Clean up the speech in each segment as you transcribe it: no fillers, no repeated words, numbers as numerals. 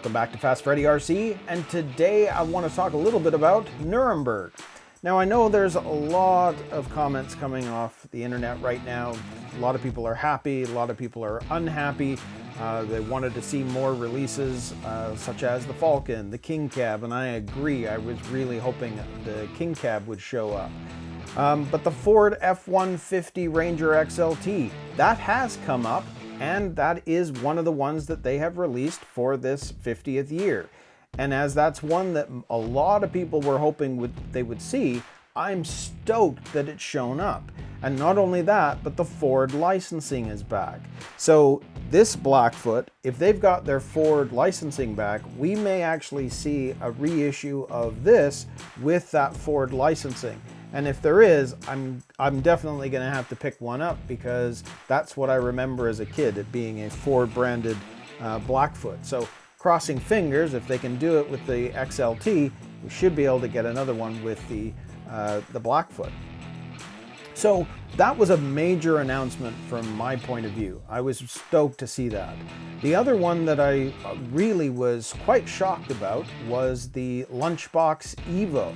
Welcome back to Fast Freddy RC, and today I want to talk a little bit about Nuremberg. Now I know there's a lot of comments coming off the internet right now. A lot of people are happy, a lot of people are unhappy. They wanted to see more releases such as the Falcon, the King Cab, and I agree. I was really hoping the King Cab would show up. But the Ford F-150 Ranger XLT, that has come up, and that is one of the ones that they have released for this 50th year. And as that's one that a lot of people were hoping they would see, I'm stoked that it's shown up. And not only that, but the Ford licensing is back. So this Blackfoot, if they've got their Ford licensing back, we may actually see a reissue of this with that Ford licensing. And if there is, I'm definitely going to have to pick one up, because that's what I remember as a kid, it being a Ford branded Blackfoot. So crossing fingers, if they can do it with the XLT, we should be able to get another one with the Blackfoot. So that was a major announcement from my point of view. I was stoked to see that. The other one that I really was quite shocked about was the Lunchbox Evo,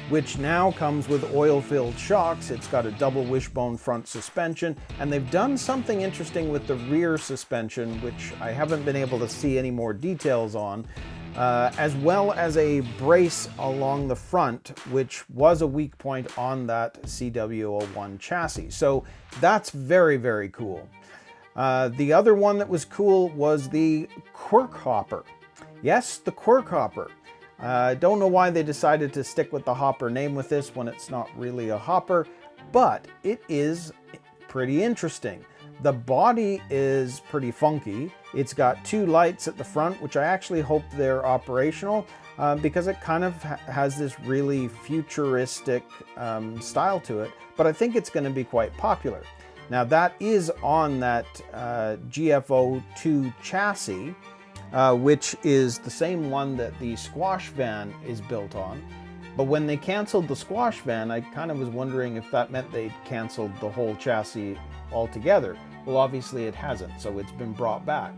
which now comes with oil-filled shocks. It's got a double wishbone front suspension, and they've done something interesting with the rear suspension, which I haven't been able to see any more details on, as well as a brace along the front, which was a weak point on that CW01 chassis. So that's very, very cool. The other one that was cool was the Quirk Hopper. Yes, the Quirk Hopper. Don't know why they decided to stick with the Hopper name with this when it's not really a hopper, but it is pretty interesting. The body is pretty funky. It's got two lights at the front, which I actually hope they're operational, because it kind of has this really futuristic style to it, but I think it's going to be quite popular. Now that is on that GFO2 chassis, which is the same one that the squash van is built on. But when they canceled the squash van, I kind of was wondering if that meant they'd canceled the whole chassis altogether. Well, obviously it hasn't, so it's been brought back.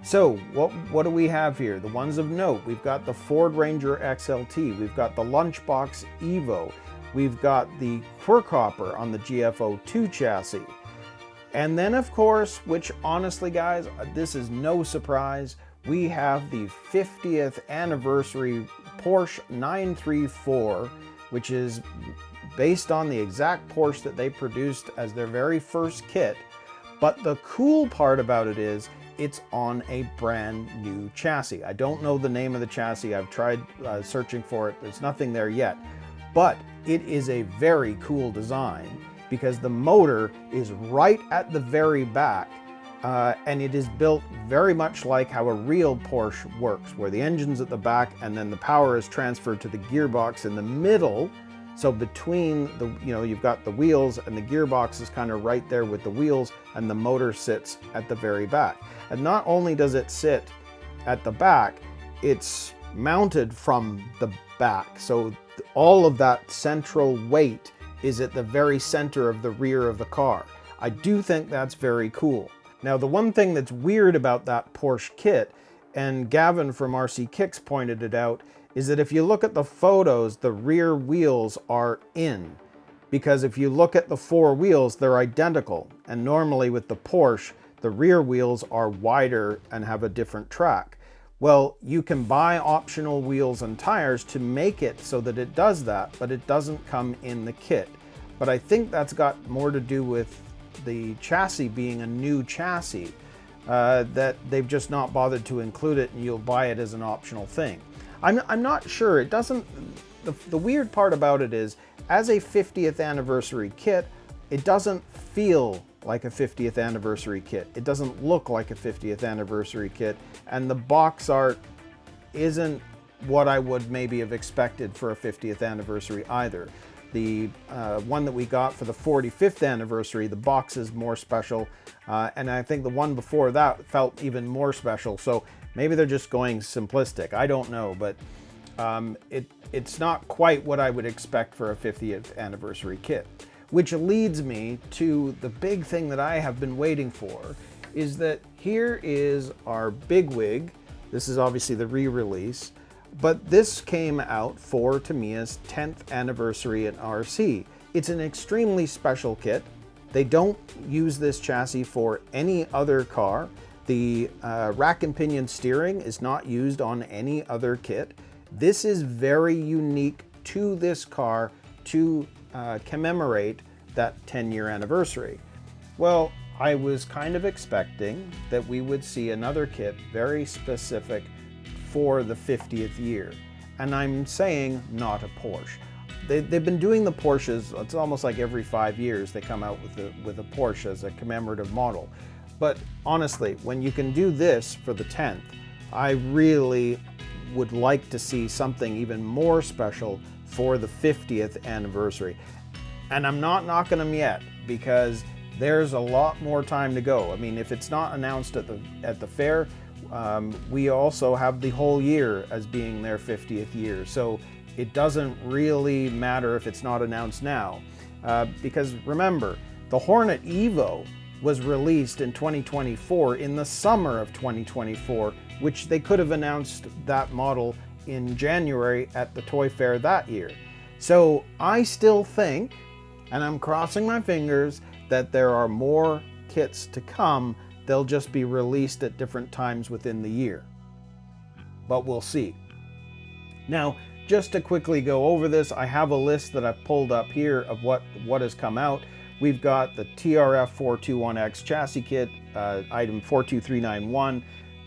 So what do we have here? The ones of note: we've got the Ford Ranger XLT, we've got the Lunchbox Evo, we've got the Quirk Hopper on the GFO2 chassis. And then, of course, which honestly, guys, this is no surprise, we have the 50th anniversary Porsche 934, which is based on the exact Porsche that they produced as their very first kit. But the cool part about it is it's on a brand new chassis. I don't know the name of the chassis. I've tried searching for it. There's nothing there yet. But it is a very cool design, because the motor is right at the very back. And it is built very much like how a real Porsche works, where the engine's at the back and then the power is transferred to the gearbox in the middle. So between the, you've got the wheels, and the gearbox is kind of right there with the wheels, and the motor sits at the very back. And not only does it sit at the back, it's mounted from the back. So all of that central weight is at the very center of the rear of the car. I do think that's very cool. Now, the one thing that's weird about that Porsche kit, and Gavin from RC Kicks pointed it out, is that if you look at the photos, the rear wheels are in. Because if you look at the four wheels, they're identical. And normally with the Porsche, the rear wheels are wider and have a different track. Well, you can buy optional wheels and tires to make it so that it does that, but it doesn't come in the kit. But I think that's got more to do with the chassis being a new chassis, that they've just not bothered to include it, and you'll buy it as an optional thing. I'm not sure. It doesn't, the weird part about it is, as a 50th anniversary kit, it doesn't feel like a 50th anniversary kit. It doesn't look like a 50th anniversary kit, and the box art isn't what I would maybe have expected for a 50th anniversary either. The one that we got for the 45th anniversary, the box is more special, and I think the one before that felt even more special. So maybe they're just going simplistic. I don't know, but it's not quite what I would expect for a 50th anniversary kit. Which leads me to the big thing that I have been waiting for, is that here is our bigwig, This is obviously the re-release, but this came out for Tamiya's 10th anniversary at RC. It's an extremely special kit. They don't use this chassis for any other car. The rack and pinion steering is not used on any other kit. This is very unique to this car to commemorate that 10-year anniversary. Well, I was kind of expecting that we would see another kit very specific for the 50th year. And I'm saying not a Porsche. They've been doing the Porsches, it's almost like every 5 years they come out with a Porsche as a commemorative model. But honestly, when you can do this for the 10th, I really would like to see something even more special for the 50th anniversary. And I'm not knocking them yet, because there's a lot more time to go. I mean, if it's not announced at the fair, we also have the whole year as being their 50th year. So it doesn't really matter if it's not announced now. Because remember, the Hornet Evo was released in 2024, in the summer of 2024, which they could have announced that model in January at the Toy Fair that year. So I still think, and I'm crossing my fingers, that there are more kits to come. They'll just be released at different times within the year. But we'll see. Now, just to quickly go over this, I have a list that I've pulled up here of what has come out. We've got the TRF 421X chassis kit, item 42391,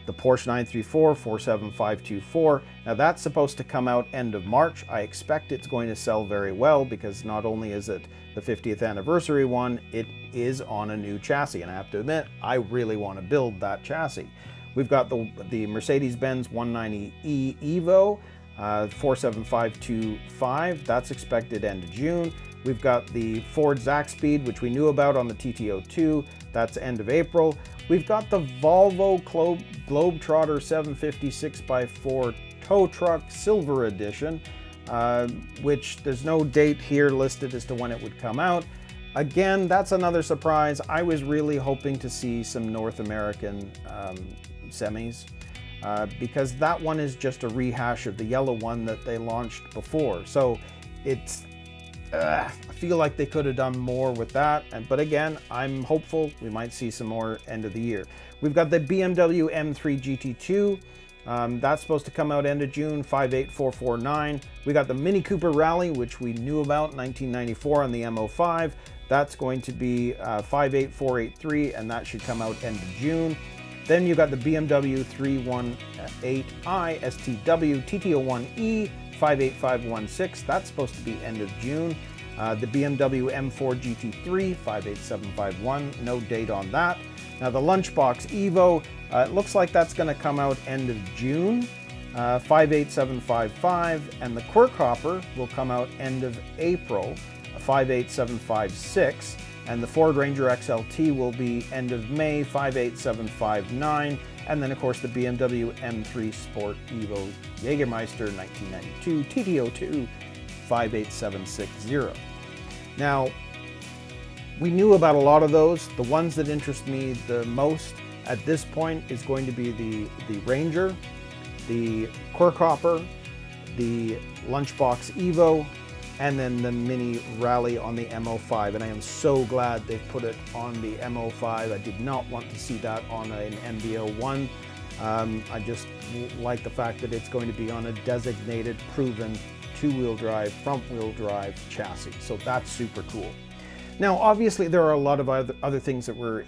the Porsche 934 47524. Now that's supposed to come out end of March. I expect it's going to sell very well, because not only is it the 50th anniversary one, it is on a new chassis, and I have to admit, I really want to build that chassis. We've got the Mercedes-Benz 190e Evo, 47525, that's expected end of June. We've got the Ford Zaxpeed, which we knew about on the TT02, that's end of April. We've got the Volvo Globetrotter 750 6x4 tow truck Silver Edition, which there's no date here listed as to when it would come out. Again, that's another surprise. I was really hoping to see some North American semis, because that one is just a rehash of the yellow one that they launched before. So it's, I feel like they could have done more with that. But again, I'm hopeful we might see some more end of the year. We've got the BMW M3 GT2. That's supposed to come out end of June, 58449. We got the Mini Cooper Rally, which we knew about, 1994 on the M05. That's going to be 58483, and that should come out end of June. Then you got the BMW 318i STW TT01E 58516. That's supposed to be end of June. The BMW M4 GT3 58751. No date on that. Now the Lunchbox Evo, it looks like that's going to come out end of June, 58755, and the Quirk Hopper will come out end of April, 58756, and the Ford Ranger XLT will be end of May, 58759, and then of course the BMW M3 Sport Evo Jägermeister 1992 TT02 58760. Now, we knew about a lot of those. The ones that interest me the most at this point is going to be the Ranger, the Quirk Hopper, the Lunchbox Evo, and then the Mini Rally on the M05. And I am so glad they've put it on the M05. I did not want to see that on an MB-01. I just like the fact that it's going to be on a designated, proven two-wheel drive, front-wheel drive chassis. So that's super cool. Now, obviously, there are a lot of other things that were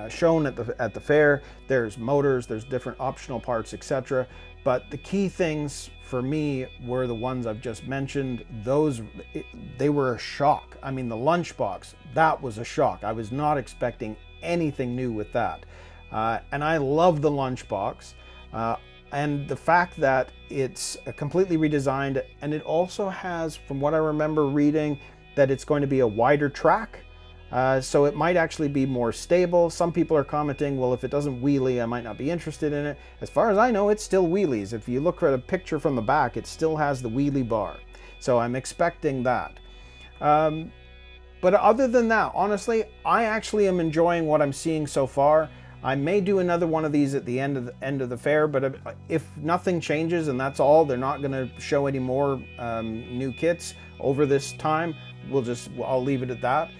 shown at the fair. There's motors, there's different optional parts, etc. But the key things for me were the ones I've just mentioned. They were a shock. I mean, the Lunchbox, that was a shock. I was not expecting anything new with that. And I love the Lunchbox. And the fact that it's completely redesigned, and it also has, from what I remember reading, that it's going to be a wider track, so it might actually be more stable. Some people are commenting, well, if it doesn't wheelie, I might not be interested in it. As far as I know, it still wheelies. If you look at a picture from the back, it still has the wheelie bar. So I'm expecting that. But other than that, honestly, I actually am enjoying what I'm seeing so far. I may do another one of these at the end of the fair, but if nothing changes and that's all, they're not going to show any more new kits over this time, I'll leave it at that.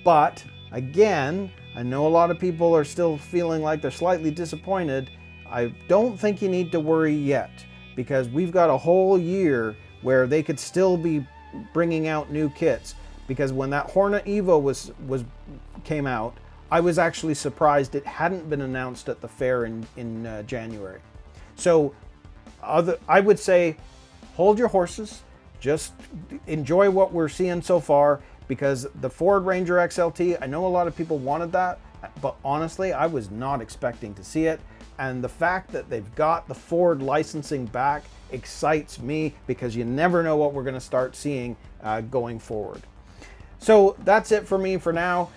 But again, I know a lot of people are still feeling like they're slightly disappointed. I don't think you need to worry yet, because we've got a whole year where they could still be bringing out new kits. Because when that Hornet Evo came out, I was actually surprised it hadn't been announced at the fair in January. So I would say hold your horses, just enjoy what we're seeing so far, because the Ford Ranger XLT, I know a lot of people wanted that, but honestly, I was not expecting to see it. And the fact that they've got the Ford licensing back excites me, because you never know what we're going to start seeing going forward. So that's it for me for now.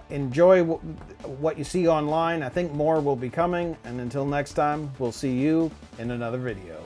Enjoy what you see online. I think more will be coming. And until next time, we'll see you in another video.